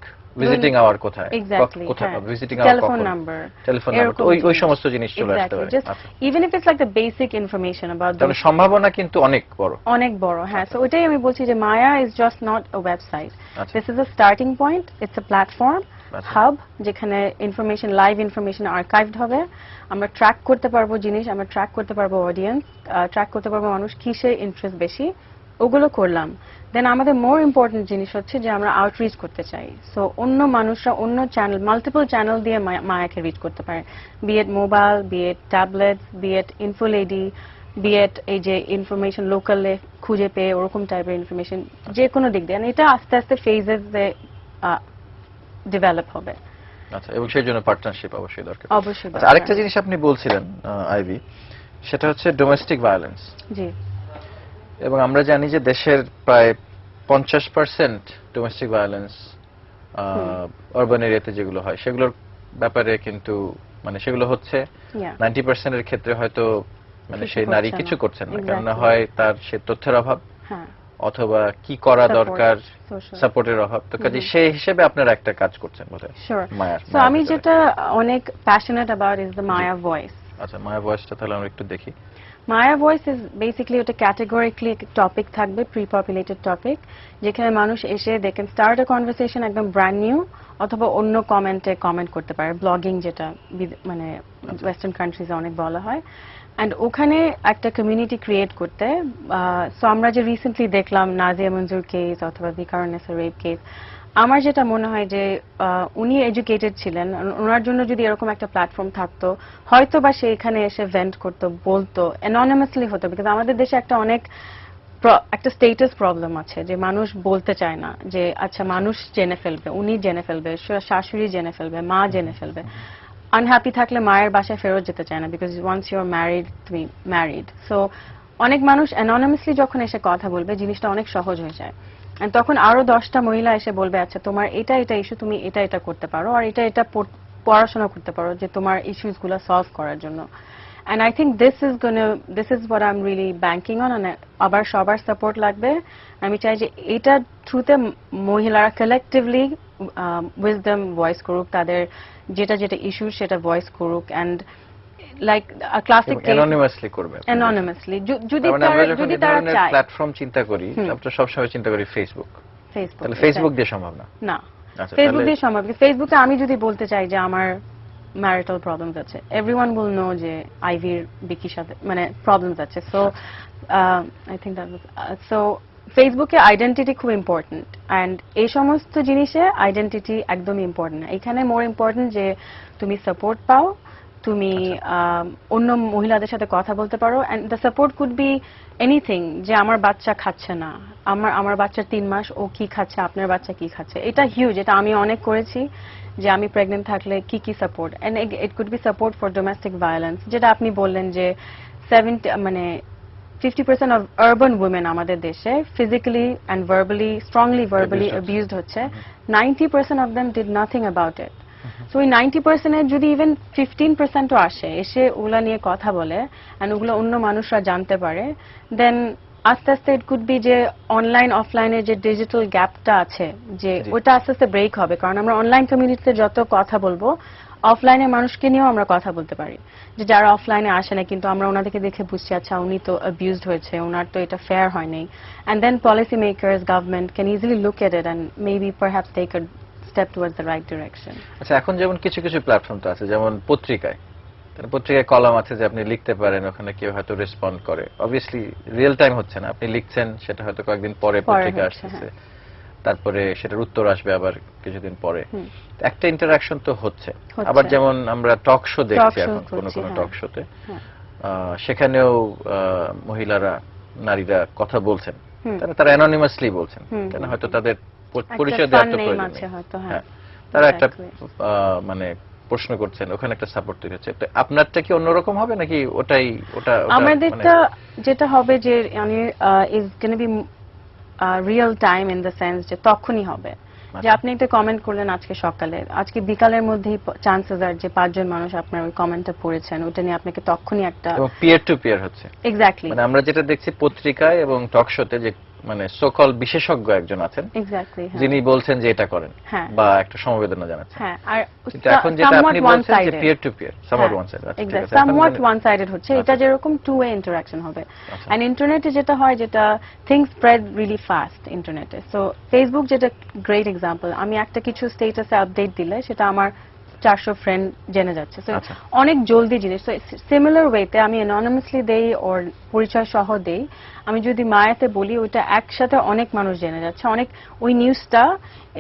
ভিজিটিং আওয়ার কোথায়, এক্স্যাক্টলি, কোথায় হ্যাঁ, ভিজিটিং আওয়ার টেলিফোন কখন, নাম্বার, টেলিফোন নাম্বার, ওই সমস্ত জিনিস চলে আসতে পারে। জাস্ট আচ্ছা, even if it's like the basic information about তাহলে সম্ভাবনা কিন্তু অনেক বড়। অনেক বড়, হ্যাঁ। সো ওইটাই আমি বলছি যে Maya is just not a website, আচ্ছা। This is a starting point, it's a platform, আচ্ছা। হাব, যেখানে ইনফরমেশন, লাইভ ইনফরমেশন আর্কাইভড হবে। আমরা ট্র্যাক করতে পারবো জিনিস, আমরা ট্র্যাক করতে পারবো অডিয়েন্স, ট্র্যাক করতে পারবো মানুষ কিসে ইন্টারেস্ট বেশি, ওগুলো করলাম। দেন আমাদের মোর ইম্পর্টেন্ট জিনিস হচ্ছে যে আমরা আউটরিচ করতে চাই। সো অন্য মানুষরা অন্য চ্যানেল, মাল্টিপল চ্যানেল দিয়ে মায়াকে রিচ করতে পারে, be it mobile, be it tablet, be it info lady, be it এই যে ইনফরমেশন লোকালে খুঁজে পেয়ে ওরকম টাইপের ইনফরমেশন, যে কোনো দিক দিয়ে। এটা আস্তে আস্তে ফেজেস ডেভেলপ হবে। আচ্ছা, এবং সেই জন্য পার্টনারশিপ অবশ্যই দরকার। অবশ্যই আচ্ছা, আরেকটা জিনিস আপনি বলছিলেন আইভি, সেটা হচ্ছে ডোমেস্টিক ভায়োলেন্স। জি, এবং আমরা জানি যে দেশের প্রায় 50% ডোমেস্টিক ভায়োলেন্স আরবান এরিয়াতে যেগুলো হয় সেগুলোর ব্যাপারে কিন্তু মানে সেগুলো হচ্ছে 90% এর ক্ষেত্রে হয়তো মানে সেই নারী কিছু করছেন না, কেননা হয় তার সে তথ্যের অভাব, হ্যাঁ, অথবা কি করা দরকার, social. সাপোর্টের অভাব। তো কাজে সেই হিসেবে আপনারা একটা কাজ করছেন বোধহয় Sure. মায়ার। So আমি যেটা অনেক passionate about is the Maya voice. আচ্ছা, মায়া ভয়েসটা তাহলে আমরা একটু দেখি। মায়া ভয়েস ইজ বেসিক্যালি ওটা ক্যাটেগরিক্যালি টপিক থাকবে, প্রি পপুলেটেড টপিক, যেখানে মানুষ এসে they can start a conversation একদম ব্র্যান্ড নিউ, অথবা অন্য কমেন্টে কমেন্ট করতে পারে, ব্লগিং যেটা মানে ওয়েস্টার্ন কান্ট্রিজে অনেক বলা হয়। অ্যান্ড ওখানে একটা কমিউনিটি ক্রিয়েট করতে, সো আমরা যে রিসেন্টলি দেখলাম নাজিয়া মঞ্জুর কেস অথবা ভিকারুন্নেসা রেপ কেস, আমার যেটা মনে হয় যে উনি এডুকেটেড ছিলেন, ওনার জন্য যদি এরকম একটা প্ল্যাটফর্ম থাকতো, হয়তো বা সে এখানে এসে ভেন্ট করতো, বলতো, অ্যানোনিমাসলি হতো। বিকজ আমাদের দেশে একটা স্টেটাস প্রবলেম আছে যে মানুষ বলতে চায় না, যে আচ্ছা মানুষ জেনে ফেলবে, উনি জেনে ফেলবে, শাশুড়ি জেনে ফেলবে, মা জেনে ফেলবে। আনহ্যাপি থাকলে মায়ের বাসায় ফেরত যেতে চায় না, because once you are married, তুমি ম্যারিড। সো অনেক মানুষ অ্যানোনিমাসলি যখন এসে কথা বলবে, জিনিসটা অনেক সহজ হয়ে যায়। And তখন আরো 10টা মহিলা এসে বলবে আচ্ছা তোমার এটা এটা ইস্যু, তুমি এটা এটা করতে পারো, আর এটা এটা পড়াশোনা করতে পারো যে তোমার ইস্যুস গুলো সলভ করার জন্য। And I think this is what I'm really banking on, and আবার সবার সাপোর্ট লাগবে। আমি চাই যে এটা থ্রুতে মহিলারা কালেক্টিভলি উইজডম ভয়েস করুক, তাদের যেটা যেটা ইস্যু সেটা ভয়েস করুক, এন্ড লাইক ক্লাসিক অ্যানোনিমাসলি করবে, অ্যানোনিমাসলি, যদি আমরা যখন যদি এই তারা ধরনের চায়। প্ল্যাটফর্ম চিন্তা করি, আমরা সবসময় চিন্তা করি ফেসবুক। তাহলে ফেসবুক দিয়ে সম্ভব না? না, আচ্ছা, ফেসবুক দিয়ে সম্ভব। ফেসবুকে আমি যদি বলতে চাই যে আমার ম্যারিটাল প্রবলেমস আছে, এভরিওয়ান উইল নো যে আইভির বিকির সাথে মানে প্রবলেমস আছে। So I think that so ফেসবুকে আইডেন্টিটি খুব ইম্পর্টেন্ট, অ্যান্ড এই সমস্ত জিনিসে আইডেন্টিটি একদমই ইম্পর্টেন্ট না। এখানে মোর ইম্পর্টেন্ট যে তুমি সাপোর্ট পাও, তুমি অন্য মহিলাদের সাথে কথা বলতে পারো, and the support could be anything, যে আমার বাচ্চা খাচ্ছে না, আমার বাচ্চার 3 মাস, ও কি খাচ্ছে, আপনার বাচ্চা কি খাচ্ছে। এটা হিউজ, এটা আমি অনেক করেছি, যে আমি প্রেগনেন্ট থাকলে কি কি support, and it could be support for domestic violence, যেটা আপনি বললেন যে 50% অফ আরবান উইমেন আমাদের দেশে physically and verbally, strongly verbally abused হচ্ছে। 90% of them did nothing about it. So ওই 90% যদি ইভেন 15%ও আসে, এসে ওগুলা নিয়ে কথা বলে, অ্যান্ড ওগুলো অন্য মানুষরা জানতে পারে, দেন আস্তে আস্তে ইট কুড বি যে অনলাইন অফলাইনের যে ডিজিটাল গ্যাপটা আছে, যে ওটা আস্তে আস্তে ব্রেক হবে। কারণ আমরা অনলাইন কমিউনিটিতে যত কথা বলবো, অফলাইনে মানুষকে নিয়েও আমরা কথা বলতে পারি, যে যারা অফলাইনে আসে না, কিন্তু আমরা ওনাদেরকে দেখে বুঝছি আচ্ছা উনি তো অ্যাবিউজড হয়েছে, ওনার তো এটা ফেয়ার হয়নি। And then policy makers, government can easily look at it and maybe perhaps take a step towards the right direction. আচ্ছা, এখন যেমন কিছু কিছু প্ল্যাটফর্ম তো আছে, যেমন পত্রিকায় কলম আছে যে আপনি লিখতে পারেন, ওখানে কেউ হয়তো রেসপন্ড করে। অবভিয়াসলি রিয়েল টাইম হচ্ছে না, আপনি লিখছেন, সেটা হয়তো কয়েকদিন পরে পত্রিকা আসছে, তারপরে সেটার উত্তর আসবে আবার কিছুদিন পরে। একটা ইন্টারাকশন তো হচ্ছে। আবার যেমন আমরা টক শো দেখছি এখন, কোন কোন টক শোতে সেখানেও মহিলারা, নারীরা কথা বলছেন, তারা অ্যানোনিমাসলি বলছেন, কেন হয়তো তাদের পরিচয় দেওয়ার তো প্রয়োজন নেই। তারা একটা মানে জি প্রশ্ন করছেন, ওখানে একটা সাপোর্ট তৈরি হচ্ছে। তো আপনারটা কি অন্যরকম হবে নাকি ওটাই ওটা ওটা আমাদেরটা যেটা হবে যে মানে is gonna be real time in the sense যে তখনই হবে, যে আচ্ছা। আপনি একটা কমেন্ট করলেন আজকে সকালে, আজকে বিকালের মধ্যেই চান্সেস আর যে 5 জন মানুষ আপনার ওই কমেন্টটা পড়েছেন, ওটা নিয়ে আপনাকে তখনই একটা এবং পিয়ার টু পিয়ার হচ্ছে। এক্স্যাক্টলি মানে আমরা যেটা দেখছি পত্রিকায় এবং টক শোতে যে মানে সোকল বিশেষজ্ঞ একজন আছেন এক্স্যাক্টলি যিনি বলছেন যে এটা করেন হ্যাঁ বা একটা সমবেদনা জানাচ্ছেন, হ্যাঁ আর কিন্তু এখন যেটা somewhat আপনি বলছেন যে one-sided। Peer to peer, somewhat হ্যাঁ, ওয়ান সাইড। আচ্ছা ঠিক exactly, আছে। এখন somewhat মানে- one-sided হচ্ছে, এটা আচ্ছা। যেরকম two-way interaction হবে। আচ্ছা। And ইন্টারনেটে যেটা হয়, যেটা things spread really fast ইন্টারনেটে। সো ফেসবুক যেটা গ্রেট এক্সাম্পল, আমি একটা কিছু স্টেটাসে আপডেট দিলে সেটা আমার 400 ফ্রেন্ড জেনে যাচ্ছে। So, আচ্ছা। অনেক জলদি জিনিস। তো সিমিলার ওয়েতে আমি অ্যানোনিমাসলি দেই ওর পরিচয় সহ দেই, আমি যদি মায়াতে বলি ওইটা একসাথে অনেক মানুষ জেনে যাচ্ছে। অনেক ওই নিউজটা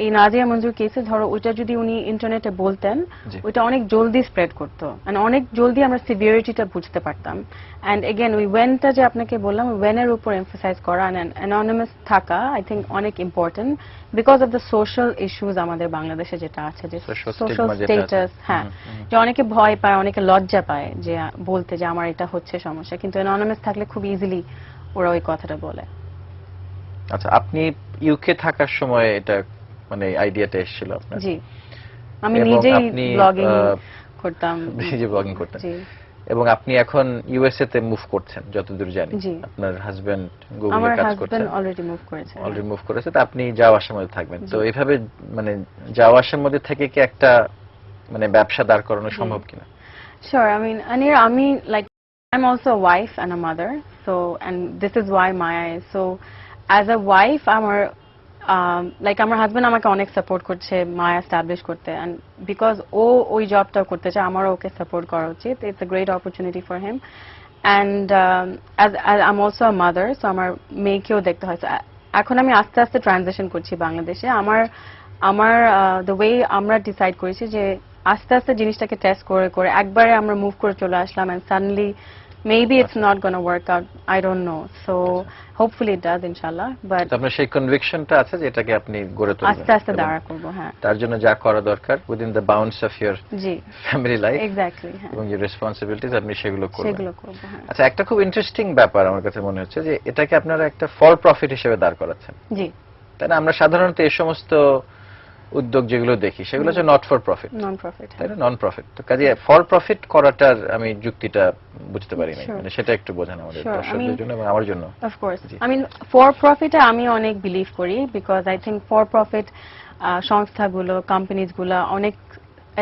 এই নাজিয়া মঞ্জুর কেসে ধরো ওইটা যদি উনি ইন্টারনেটে বলতেন, জি। ওইটা অনেক জলদি স্প্রেড করতো, মানে অনেক জলদি আমরা সিভিয়ারিটিটা বুঝতে পারতাম। অ্যান্ড এগেন ওই ওয়েনটা যে আপনাকে বললাম, ওয়েনের উপর এমফাসাইজ করা অ্যান্ড অ্যানোনিমাস থাকা আই থিঙ্ক অনেক important because of the social issues আমাদের বাংলাদেশে যেটা আছে, যে Social সোশ্যাল stigma যেটা আছে। স্টেটাস। হ্যাঁ, হুম, হুম। যে অনেকে ভয় পায়, অনেকে লজ্জা পায় যে বলতে যে আমার এটা হচ্ছে সমস্যা, কিন্তু অ্যানোনিমাস থাকলে খুব ইজিলি ওরা ওই কথাটা বলে। আচ্ছা, আপনি ইউকে থাকার সময় এটা মানে আইডিয়াটা এসেছিল আপনার? জি, আমি এবং নিজেই আপনি, ব্লগিং আহ, করতাম। নিজে ব্লগিং করতেন জি, এবং আপনি এখন ইউএসএ তে মুভ করছেন যতদূর জানি। জি। আপনার হাজবেন্ড গুগলে আমার কাজ করছেন, হাজবেন্ড অলরেডি মুভ করেছে। অলরেডি মুভ করেছে, তো আপনি যাওয়া আসার মধ্যে থাকবেন। জি। তো এভাবে মানে যাওয়া আসার মধ্যে থেকে কি একটা মানে ব্যবসা দাঁড় করানো সম্ভব কিনা? Sure. I mean, Anir, like, I'm also a wife and a mother. So, and this is why Maya is. So, as a wife, like, আমার হাজবেন্ড আমাকে অনেক সাপোর্ট করছে মায়া এস্টাবলিশ করতে, and because ও ওই জবটা করতে চায়, আমারও ওকে সাপোর্ট করা উচিত। It's a great opportunity for him. And as I'm also a mother, so আমার মেয়েকেও দেখতে হয়। So, এখন আমি আস্তে আস্তে ট্রানজিশন করছি বাংলাদেশে। আমার আমার দ্য ওয়ে আমরা ডিসাইড করেছি যে আস্তে আস্তে জিনিসটাকে টেস্ট করে করে একবারে আমরা মুভ করে চলে আসলাম, and suddenly maybe it's not going to work out, I don't know. So hopefully it does, inshallah, but তো আপনার সেই কনভিকশনটা আছে যে এটাকে আপনি গড়ে তুলবেন, আস্তে আস্তে এবং দাঁড়া করবো। হ্যাঁ, তার জন্য যা করা দরকার within the bounds of your G, family life exactly. হ্যাঁ, এবং ইউর রেসপন্সিবিলিটিস, আপনি সেগুলো করবেন। সেগুলো করবো। হ্যাঁ, আচ্ছা, একটা খুব ইন্টারেস্টিং ব্যাপার আমার কাছে মনে হচ্ছে যে এটাকে আপনারা একটা ফর প্রফিট হিসেবে দাঁড় করাচ্ছেন, জি, তাই না? আমরা সাধারণত এই সমস্ত উদ্যোগ যেগুলো দেখি সেগুলো হচ্ছে not for profit, non profit. তাই না? Non profit. তো কাজে ফর প্রফিট করাটার আমি যুক্তিটা বুঝতে পারি না, Sure. মানে সেটা একটু বোঝান আমাদের Sure, I দর্শকদের mean- জন্য এবং আমার জন্য। Of course. G. I mean, for profit আমি অনেক বিলিভ করি, because I think for profit সংস্থাগুলো, কোম্পানিজ গুলো অনেক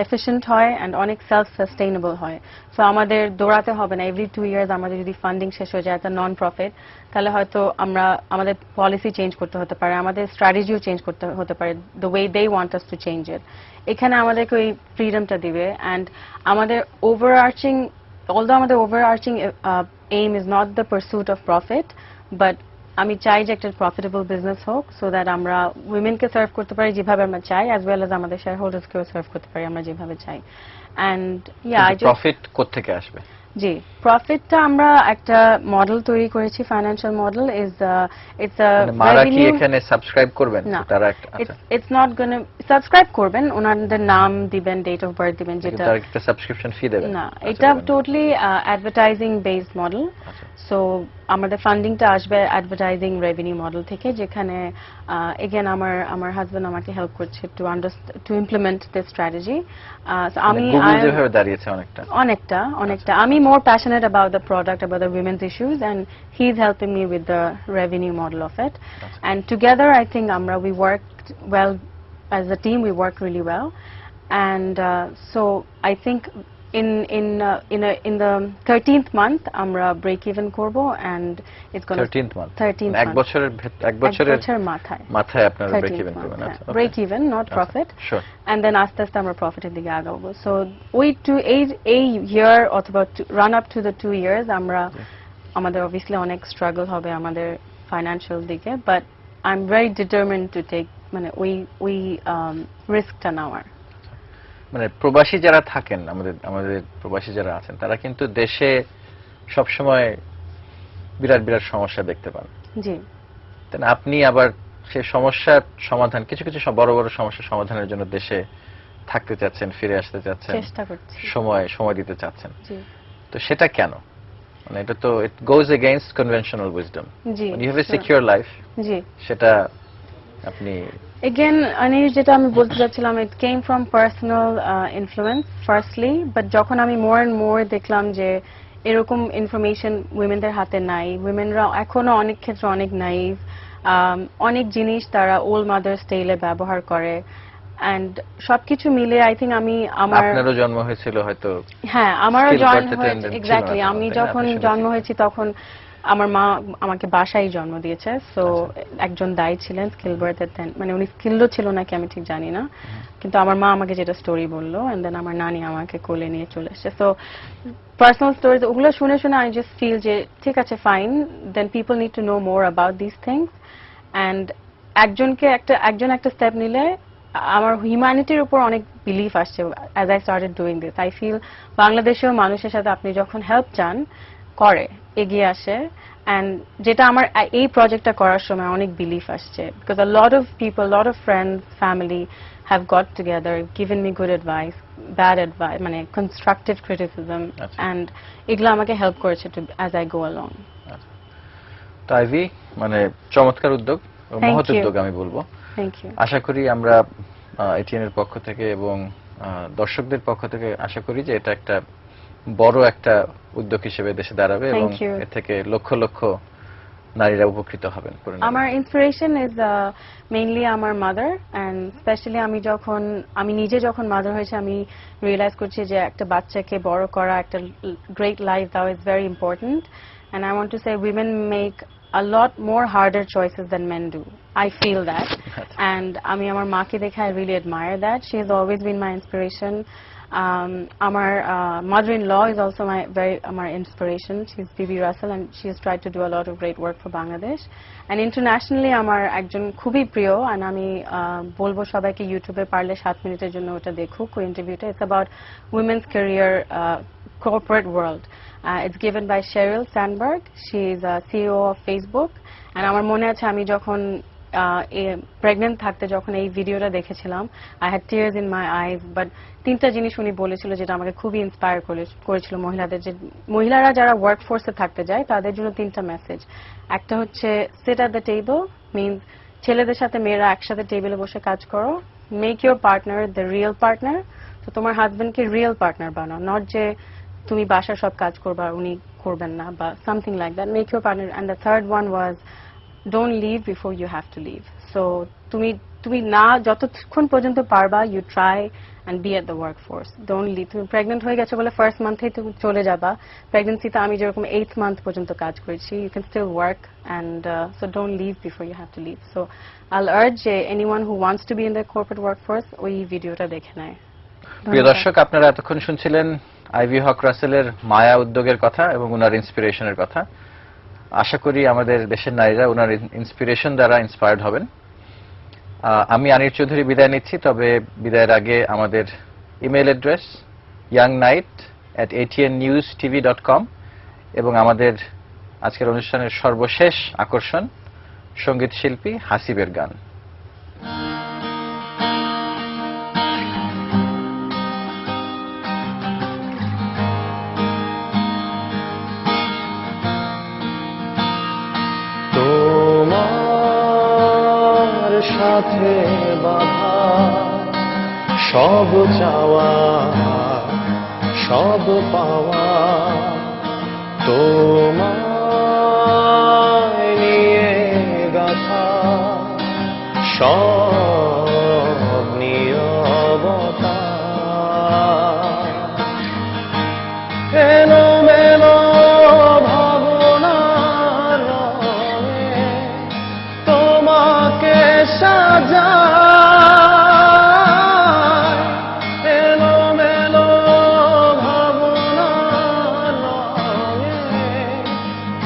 এফিশিয়েন্ট হয় অ্যান্ড অনেক সেলফ সাস্টেইনেবল হয়। সো আমাদের দৌড়াতে হবে না এভরি 2 ইয়ার্স। আমাদের যদি ফান্ডিং শেষ হয়ে যায় নন প্রফিট, তাহলে হয়তো আমরা আমাদের পলিসি চেঞ্জ করতে হতে পারে, আমাদের স্ট্র্যাটেজিও চেঞ্জ করতে হতে পারে, the way they want us to change it. এখানে আমাদেরকে ওই ফ্রিডমটা দিবে। অ্যান্ড আমাদের ওভারআর্চিং, although আমাদের ওভারআর্চিং aim is not the pursuit of profit, but আমি চাই যে একটা প্রফিটেবল বিজনেস হোক, সো দ্যাট আমরা উইমেনকে সার্ভ করতে পারি যেভাবে আমরা চাই, অ্যাজ ওয়েল অ্যাজ আমাদের শেয়ার হোল্ডার্সকেও সার্ভ করতে পারি আমরা যেভাবে চাই। অ্যান্ড প্রফিট কোত্থেকে আসবে? জি, প্রফিটটা আমরা একটা মডেল তৈরি করেছি, ফাইন্যান্সিয়াল মডেল। ইটস আ মানে মারা কি এখানে সাবস্ক্রাইব করবেন? না, তারা একটা, আচ্ছা, ইটস নট গোনা সাবস্ক্রাইব করবেন, ওনাদের নাম দিবেন, ডেট অফ বার্থ দিবেন, যেটা তারা একটা সাবস্ক্রিপশন ফি দেবেন? না, আচ্ছা, এটা দেবেন না। Totally advertising based model. আচ্ছা। সো আমাদের ফান্ডিংটা আসবে অ্যাডভার্টাইজিং রেভিনিউ মডেল থেকে, যেখানে এগেন আমার হাজবেন্ড আমাকে হেল্প করছে টু ইমপ্লিমেন্ট দিস স্ট্র্যাটেজি। আমি গুগল যেভাবে দাঁড়িয়েছে অনেকটা আমি more passionate about the product, about the women's issues, and he's helping me with the revenue model of it. And together I think we worked well as a team. We worked really well, and so I think in the 13th month আমরা break even করব, and it's going to 13th month, 13th এক month, বছরের এক এক বছরের বছর মাথায় মাথায় আপনারা 13th ব্রেক ইভেন month, করবেন। হ্যাঁ, আচ্ছা, break even, not profit. Sure. And then আস্তে আস্তে আমরা প্রফিটের দিকে আগাবো। সো ওই এই ইয়ার অথবা run up to the 2 years আমরা আমাদের অবভিয়াসলি অনেক স্ট্রাগল হবে আমাদের ফাইন্যান্সিয়াল দিকে, but I am very determined to take মানে ওই রিস্কটা নেওয়ার। মানে প্রবাসী যারা থাকেন, আমাদের প্রবাসী যারা আছেন, তারা কিন্তু দেশে সবসময় বিরাট বিরাট সমস্যা দেখতে পান। জি, তাই না? আপনি আবার সেই সমস্যার সমাধান, কিছু কিছু বড় বড় সমস্যার সমাধানের জন্য দেশে থাকতে চাচ্ছেন, ফিরে আসতে চাচ্ছেন, চেষ্টা করছি। সময় দিতে চাচ্ছেন। জি তো সেটা কেন? মানে এটা তো it goes against conventional wisdom. জি you have a secure life, জি সেটা আপনি Again, যেটা আমি বলতে চাচ্ছিলাম, it came from personal influence firstly, but যখন আমি more and more দেখলাম যে এরকম ইনফরমেশন উইমেনদের হাতে নাই, উইমেনরা এখনো অনেক ক্ষেত্রে অনেক নাইভ, অনেক জিনিস তারা ওল্ড মাদার স্টাইলে ব্যবহার করে, অ্যান্ড সবকিছু মিলে আই থিঙ্ক আমি আমার আপনারও জন্ম হয়েছিল হয়তো। হ্যাঁ আমারও Skill জয়েন birth হয়েছে, attendant ছিল না এক্স্যাক্টলি। তখন, আমি তাই না? যখন আপনি শুনেছি। জন্ম হয়েছি তখন আমার মা আমাকে বাসায় জন্ম দিয়েছে, সো আচ্ছা। একজন দায়ী ছিলেন স্কিল বার্থ মানে উনি স্কিলও ছিল নাকি আমি ঠিক জানি না, কিন্তু আমার মা আমাকে যেটা স্টোরি বললো, এন্ড দেন আমার নানি আমাকে কোলে নিয়ে চলে এসেছে। সো পার্সোনাল স্টোরিজ ওগুলো শুনে শুনে আই জাস্ট ফিল যে ঠিক আছে fine, then people need to know more about this things, and একজন একটা স্টেপ নিলে আমার হিউম্যানিটির উপর অনেক বিলিফ আসছে। As I started doing this I feel বাংলাদেশেও মানুষের সাথে আপনি যখন হেল্প চান করে এগিয়ে আসে, অ্যান্ড যেটা আমার এই প্রজেক্টটা করার সময় অনেক বিলিফ আসছে, because a lot of people, lot of friends, family have got together, given me good advice, bad advice, মানে কনস্ট্রাকটিভ ক্রিটিসিজম, আচ্ছা। অ্যান্ড এগুলো আমাকে হেল্প করেছে to as I go along. তো আইভি, মানে চমৎকার উদ্যোগ, Thank মহৎ you. উদ্যোগ আমি বলবো। Thank you. আশা করি আমরা এটিএন এর পক্ষ থেকে এবং দর্শকদের পক্ষ থেকে আশা করি যে এটা একটা বড় একটা উদ্যোগ হিসেবে দেশে দাঁড়াবে এবং Thank you. এর থেকে লক্ষ লক্ষ নারীরা উপকৃত হবেন। আমার ইন্সপিরেশন ইজ মেইনলি আমার মাদার, অ্যান্ড স্পেশালি আমি নিজে যখন মাদার হয়েছে আমি রিয়েলাইজ করছি যে একটা বাচ্চাকে বড় করা, একটা গ্রেট লাইফ দাও is very important, and I want to say women make a lot more harder choices than men do. I feel that. And আমি আমার মাকে দেখে I really admire that. She has always been my inspiration. Our mother-in-law is also my inspiration. She's Bibi Russell, and she has tried to do a lot of great work for Bangladesh. And internationally, আমার একজন খুবই প্রিয়, and আমি বলবো সবাইকে ইউটিউবে পারলে 7 মিনিটের জন্য ওটা দেখুক ওই ইন্টারভিউটা। It's about women's career, corporate world. It's given by Sheryl Sandberg. She is a CEO of Facebook. And আমার মনে আছে আমি যখন প্রেগনেন্ট থাকতে যখন এই ভিডিওটা দেখেছিলাম, I had tears in my eyes, but তিনটা জিনিস উনি বলেছিল যেটা আমাকে খুবই ইন্সপায়ার করেছিল মহিলাদের, যে মহিলারা যারা ওয়ার্ক ফোর্সে থাকতে যায় তাদের জন্য তিনটা মেসেজ। একটা হচ্ছে seat at the table, means ছেলেদের সাথে মেয়েরা একসাথে টেবিলে বসে কাজ করো, make your partner the real partner. তো তোমার হাজবেন্ডকে রিয়েল পার্টনার বানাও, নট যে তুমি বাসার সব কাজ করবা উনি করবেন না, বা something like that, make your partner. And the third one was don't leave before you have to leave. So তুমি না যতক্ষণ পর্যন্ত পারবা, you try and be at the workforce. Don't leave. তুমি প্রেগনেন্ট হয়ে গেছো বলে ফার্স্ট মান্থেই তুমি চলে যাবা। প্রেগনেন্সিতে আমি যেরকম 8th মান্থ পর্যন্ত কাজ করেছি, you can still work, and so don't leave before you have to leave. So I'll urge anyone who wants to be in the corporate workforce ওই ভিডিওটা দেখে নেয়। প্রিয় দর্শক, আপনারা এতক্ষণ শুনছিলেন আইভি হক রাসেলের মায়া উদ্যোগের কথা এবং ওনার ইন্সপিরেশনের কথা। আশা করি আমাদের দেশের নারীরা ওনার ইন্সপিরেশন দ্বারা ইন্সপায়ার্ড হবেন। আমি আনির চৌধুরী বিদায় নিচ্ছি, তবে বিদায়ের আগে আমাদের ইমেল অ্যাড্রেস youngnight@atnnewstv.com এবং আমাদের আজকের অনুষ্ঠানের সর্বশেষ আকর্ষণ সঙ্গীত শিল্পী হাসিবের গান। সাথে বাধা সব চাওয়া সব পাওয়া, তোমায় নিয়ে গাথা সব নীরবতা, এলোমেলো ভাবনার রঙে তোমাকে সাজায়, এলোমেলো ভাবনার রঙে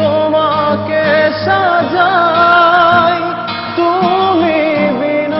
তোমাকে সাজায়, তুমি বিনা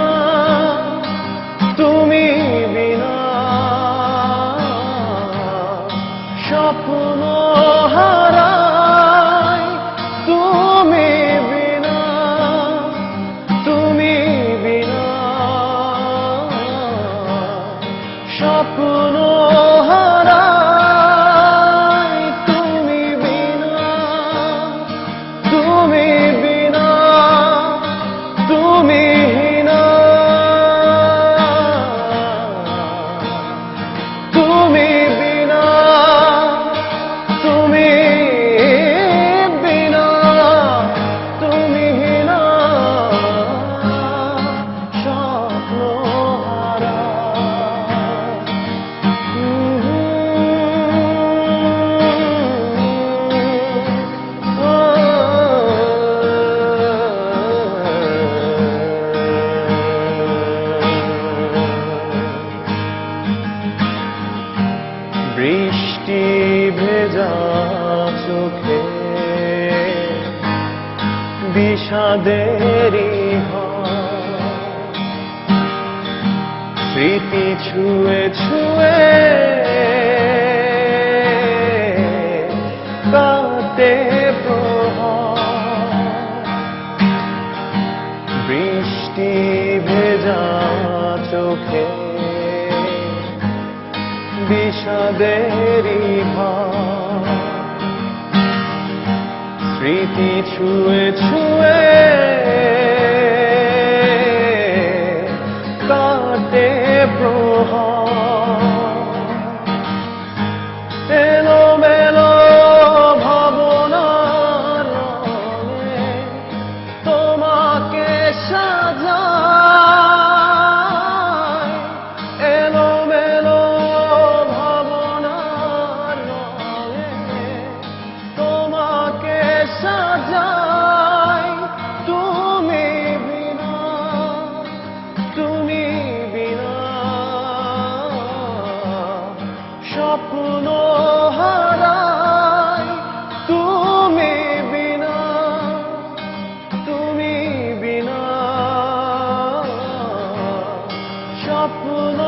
বিষাদেরই হয়। স্মৃতি ছুঁয়ে ছুঁয়ে কাটে প্রহার, বৃষ্টি ভেজা চোখে বিষাদেরই ভার। স্মৃতি ছুঁয়ে ছুঁয়ে কাটে প্রহার, এলোমেলো ভাবনার রঙে তোমাকে সাজায়। এলোমেলো ভাবনার রঙে তোমাকে সাজায়। তুমি বিনা, তুমি বিনা স্বপ্ন হারায়। তুমি বিনা, তুমি বিনা স্বপ্ন